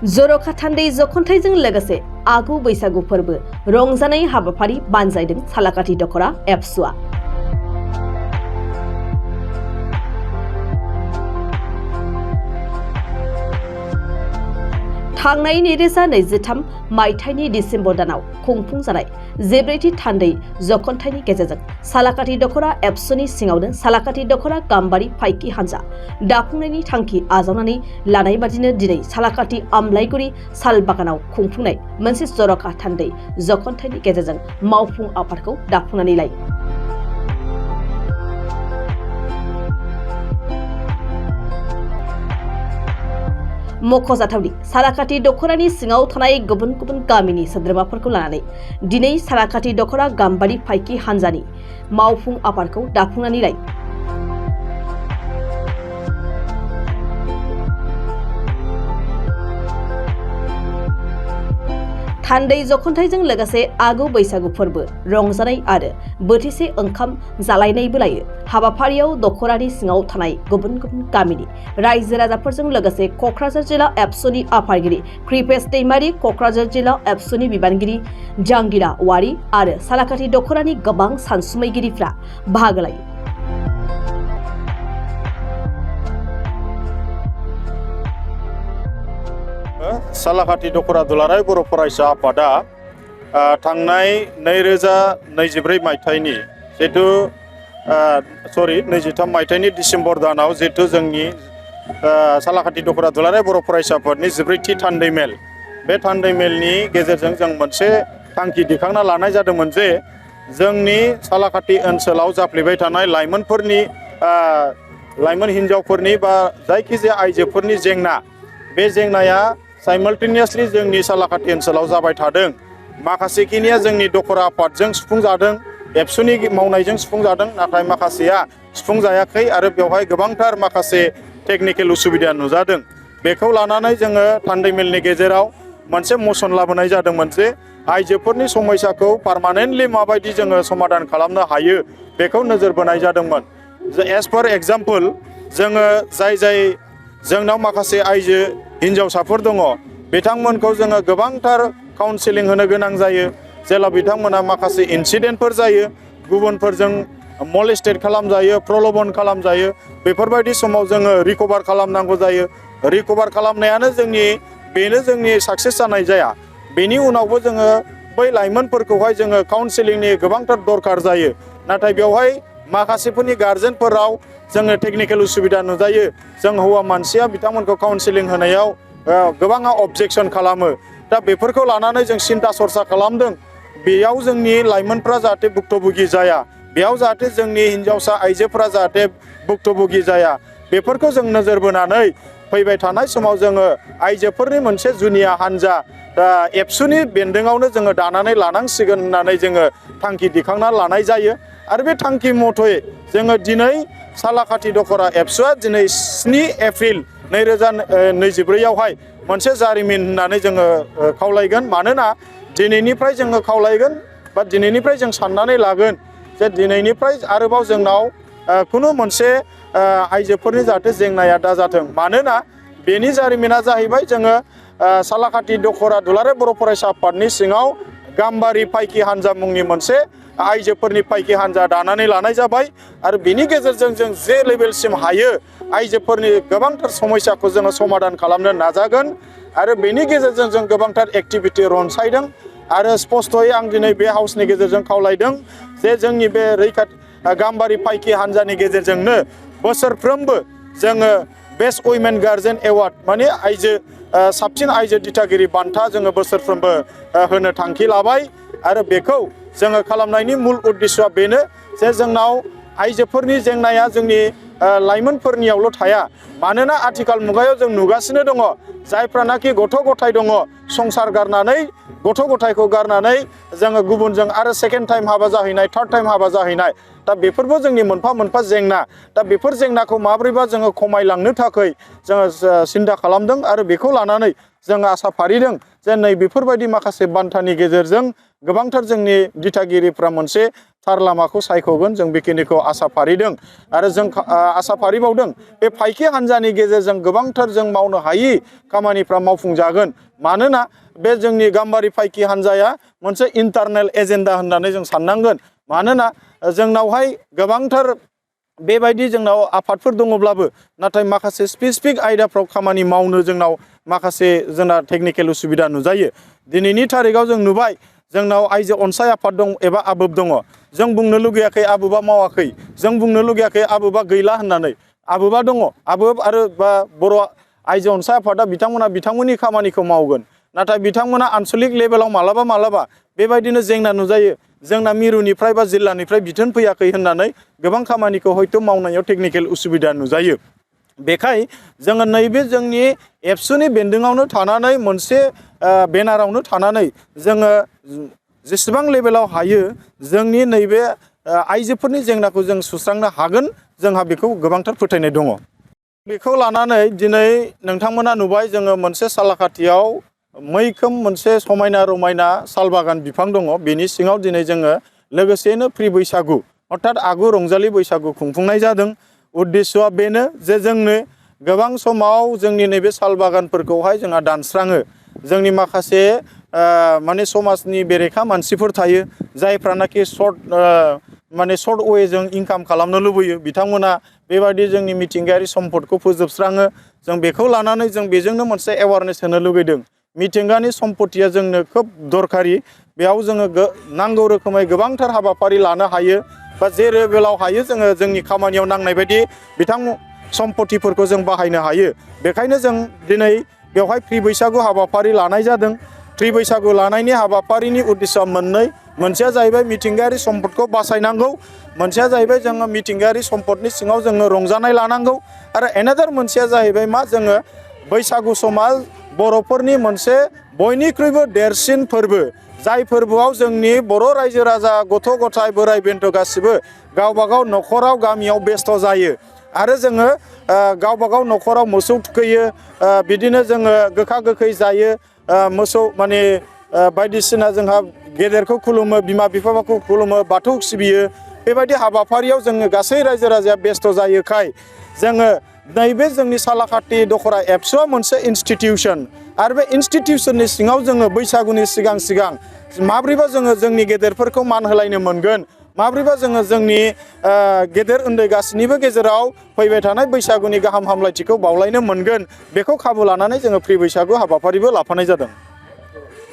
जर'ख थान्दै जख'न्थाइजों लोगोसे आगु बैसागु फोरबो रंजानाय हाबाफारि बानजायदों सालाकाथि दख'र एबसुआ। थांनाय 2023 मायथाइनि डिसेम्बर दानाव खुंफुं जानाय जेब्रैथि थान्दै जख'न्थाइनि गेजेरजों सालाकाथि दख'र एबसुनि सिङावनो सालाकाथि दख'र गाम्बारि फाइकि हान्जा दाफुंनायनि थांखि आजावनानै लानाय बादिनो दिनै सालाकाथि आमलाइगुरि सालबागानाव खुंफुंनाय मोनसे जर'ख थान्दै जख'न्थाइनि गेजेरजों मावफुं आफादखौ दाफुंनानै लायो। मख'जाथावदि सालाकाथि दख'रानि सिङाव थानाय गुबुन गुबुन गामिनि सोद्रोमाफोरखौ लानानै दिनै सालाकाथि दख'र गाम्बारि फाइकि हान्जानि मावफुं आफादखौ दाफुंनानै लायो। थान्दै जख'न्थाइजों लोगोसे आगु बैसागु फोरबो रंजानाय आरो बोथिसे ओंखाम जालायनायबो लायो। हाबाफारियाव दख'रानि सिङाव थानाय गुबुन गुबुन गामिनि रायजो राजाफोरजों लोगोसे क'क्राझार जिल्ला एबसुनि आफादगिरि कृपेश दैमारि, क'क्राझार जिल्ला एबसुनि बिबानगिरि जांगिरा औवारि आरो सालाकाथि दख'रानि गोबां सानसुमैगिरिफ्रा बाहागो लायो। सालाकाथि दख'र दुलाराय बर' फरायसा आफादा थांनाय 2024 मायथाइनि जितु 23 मायथाइनि डिसेम्बर दानाव जितु जोंनि सालाकाथि दख'र दुलाराय बर' फरायसा आफादनि जिब्रैथि थान्दै मेल, बे थान्दै मेलनि गेजेरजों जों मोनसे थांखि दिखांना लानाय जादोंमोन जे जोंनि सालाकाथि ओनसोलाव जाफ्लेबाय थानाय लाइमोन हिन्जावफोरनि बा जायखिजाया आइजोफोरनि जेंना, बे जेंनाया साइमाल्टेनियासलि जोंनि सालाकाथि ओनसोलाव जाबाय थादों। माखासेखिनिया जोंनि दख'र आफादजों सुफुंजादों, एबसुनि मावनायजों सुफुंजादों, नाथाय माखासेया सुफुंजायाखै आरो बेवहाय गोबांथार माखासे टेकनिकेल उसुबिदा नुजादों। बेखौ लानानै जोङो थान्दै मेलनि गेजेराव मोनसे मसन लाबोनाय जादोंमोन जे आइजोफोरनि समस्याखौ पार्मानेन्टलि माबायदि जोङो समाधान खालामनो हायो बेखौ नोजोर बोनाय जादोंमोन। एज पार एग्जाम्पल, जोङो जाय जोंनाव माखासे आइजो हिन्जावसाफोर दङ, बिथांमोनखौ जोङो गोबांथार काउन्सिलिं होनो गोनां जायो। जेला बिथांमोना माखासे इन्सिडेन्टफोर जायो, गुबुनफोरजों मलेस्टेड खालामजायो, प्रलबन खालामजायो, बेफोरबायदि समाव जोङो रिकभार खालामनांगौ जायो। रिकभार खालामनायानो जोंनि साक्सेस जानाय जाया। बेनि उनावबो जोङो बै लाइमोनफोरखौहाय जोङो काउन्सिलिंनि गोबांथार दरकार जायो। नाथाय बेवहाय माखासेफोरनि गार्जेनफोराव जोङो टेकनिकेल उसुबिदा नुजायो। जों हौवा मानसिया बिथांमोनखौ काउन्सिलिं होनायाव गोबाङा अबजेक्सन खालामो। दा बेफोरखौ लानानै जों सिन्था सरसा खालामदों, बेयाव जोंनि लाइमोनफ्रा जाहाथे भुक्तभोगि जाया, बेयाव जाहाथे जोंनि हिन्जावसा आइजोफोरा जाहाथे भुक्तभोगि जाया, बेफोरखौ जों नोजोर बोनानै फैबाय थानाय समाव जोङो आइजोफोरनि मोनसे जुनिया हान्जा एबसुनि बेन्दोङावनो जोङो दानानै लानांसिगोन होननानै जोङो थांखि दिखांना लानाय जायो। आरो बे थांखि मथै जोङो दिनै सालाकाथि दख'र एबसुआ दिनै 7 एप्रिल 2024आवहाय मोनसे जारिमिन होननानै जोङो खावलायगोन। मानोना दिनैनिफ्राय जोङो खावलायगोन बा दिनैनिफ्राय जों साननानै लागोन जे दिनैनिफ्राय आरोबाव जोंनाव खुनु मोनसे आइजोफोरनि जाहाथे जेंनाया दाजाथों। मानोना बेनि जारिमिना जाहैबाय जोङो सालाकाथि दख'र दुलाराय बर' फरायसा आफादनि सिङाव गाम्बारि फाइकि हान्जा मुंनि मोनसे आइजोफोरनि फाइकि हान्जा दानानै लानाय जाबाय। आरो बेनि गेजेरजों जों जे लेभेलसिम हायो आइजोफोरनि गोबांथार समस्याखौ जोङो समाधान खालामनो नाजागोन। आरो बेनि गेजेरजों जों गोबांथार एक्टिभिटि रनसायदों। आरो स्पस्थ'यै आं दिनै बे हाउसनि गेजेरजों खावलायदों जे जोंनि बे गाम्बारि फाइकि हान्जानि गेजेरजोंनो बोसोरफ्रोमबो जोङो बेस्ट उइमेन गार्जेन एवार्ड, माने साबसिन आइजो दिथागिरि बान्था जोङो बोसोरफ्रोमबो होनो थांखि लाबाय। आरो बेखौ जोङो खालामनायनि मुल उद्देश्यआ बेनो जे जोंनाव आइजोफोरनि जेंनाया जोंनि लाइमोनफोरनियावल' थाया। मानोना आथिखाल मुगायाव जों नुगासिनो दङ, जायफ्रानाखि गथ' गथाय दङ, संसार गारनानै गथ' गथायखौ गारनानै जोङो गुबुनजों आरो सेकेन्ड टाइम हाबा जाहैनाय, थार्ड टाइम हाबा जाहैनाय। दा बेफोरबो जोंनि मोनफा मोनफा जेंना। दा बेफोर जेंनाखौ माब्रैबा जोङो खमायलांनो थाखाय जोङो सिन्था खालामदों। आरो बेखौ लानानै जों आसा फारिदों जे नै बेफोरबायदि माखासे बान्थानि गेजेरजों गोबांथार जोंनि दिथागिरिफ्रा मोनसे थार लामाखौ सायख'गोन जों बेखिनिखौ आसा फारिदों आरो जों आसा फारिबावदों बे फायखि हान्जानि गेजेरजों गोबांथार जों मावनो हायि खामानिफ्रा मावफुंजागोन मानोना बे जोंनि गाम्बारि फायखि हान्जाया मोनसे इन्टारनेल एजेन्डा होननानै जों साननांगोन मानोना जोंनावहाय गोबांथार बेबायदि जोंनाव आफादफोर दङब्लाबो नाथाय माखासे स्पेसिफिक आयदाफ्राव खामानि मावनो जोंनाव माखासे जोंना टेकनिकेल उसुबिदा नुजायो दिनैनि थारिखाव जों नुबाय जोंनाव आइजो अनसाय आफाद दं एबा आबोब दङ जों बुंनो लुगैयाखै आबोबा मावाखै जों बुंनो लुगैयाखै आबोबा गैला होननानै आबोबा दङ आबोब आरो बा बर' आइजो अनसाय आफादा बिथांमोननि खामानिखौ मावगोन नाथाय बिथांमोना आनसलिक लेभेलाव मालाबा बेबायदिनो जेंना नुजायो जोंना मिरुनिफ्राय बा जिल्लानिफ्राय बिथोन फैयाखै होननानै गोबां खामानिखौ हयथ' मावनायाव टेकनिकेल उसुबिदा नुजायो बेखाय जोङो नैबे जोंनि एबसुनि बेन्दोङावनो थानानै मोनसे बेनारावनो थानानै जोङो जेसेबां लेभेलाव हायो जोंनि नैबे आइजोफोरनि जेंनाखौ जों सुस्रांनो हागोन जोंहा बेखौ गोबांथार फोथायनाय दङ बेखौ लानानै दिनै नोंथांमोना नुबाय जोङो मोनसे सालाकाथियाव मैखोम मोनसे समायना रमायना साल बागान बिफां दङ बेनि सिङाव दिनै जोङो लोगोसेनो फ्रि बैसागु अर्थात आगु रंजालि बैसागु खुंफुंनाय जादों उद्देस्यआ बेनो जे जोंनो गोबां समाव जोंनि नैबे साल बागानफोरखौहाय जोंहा दानस्राङो जोंनि माखासे माने समाजनि बेरेखा मानसिफोर थायो जायफ्रानाखि सर्ट वेजों इनकाम खालामनो लुबैयो बिथांमोना बेबायदि जोंनि मिथिंगायारि सम्पदखौ फोजोबस्राङो जों बेखौ लानानै जों बेजोंनो मोनसे एवारनेस होनो लुगैदों मिथिंगानि सम्पतिया जोंनो खोब दरखारि बेयाव जोङो नांगौ रोखोमै गोबांथार हाबाफारि लानो हायो बा जे लेभेलाव हायो जोङो जोंनि खामानियाव नांनाय बायदि सम्पतिफोरखौ जों बाहायनो हायो बेखायनो जों दिनै बेवहाय फ्रि बैसागु हाबाफारि लानाय जादों फ्रि बैसागु लानायनि हाबाफारिनि उद्देश्यआ मोनसेया जाहैबाय मिथिंगायारि सम्पदखौ बासायनांगौ मोनसेया जाहैबाय जोङो मिथिंगायारि सम्पदनि सिङाव जोङो रंजानाय लानांगौ आरो एनादार मोनसेया जाहैबाय मा जोङो बैसागु समा बर'फोरनि मोनसे बयनिख्रुइबो देरसिन फोरबो जाय फोरबोआव जोंनि बर' रायजो राजा गथ' गथाय बोराइ बेन्थ गासिबो गावबागाव न'खराव गामियाव बेस्थ' जायो आरो जोङो गावबागाव न'खराव मोसौ थुखैयो बिदिनो जोङो गोखा गोखै जायो मोसौ माने बायदिसिना जोंहा गेदेरखौ खुलुमो बिमा बिफाखौ खुलुमो बाथौ सिबियो बेबायदि हाबाफारियाव जोङो गासै रायजो राजाया बेस्थ' जायोखाय जोङो नैबे जोंनि सालाकाथि दख'रा एबसुआ मोनसे इनस्टिटिउसन आरो बे इनस्टिटिउसननि सिङाव जोङो बैसागुनि सिगां माब्रैबा जोङो जोंनि गेदेरफोरखौ मान होलायनो मोनगोन माब्रैबा जोङो जोंनि गेदेर उन्दै गासैनिबो गेजेराव फैबाय थानाय बैसागुनि गाहाम हामलायथिखौ बावलायनो मोनगोन बेखौ खाबु लानानै जोङो फ्रि बैसागु हाबाफारिबो लाफानाय जादों।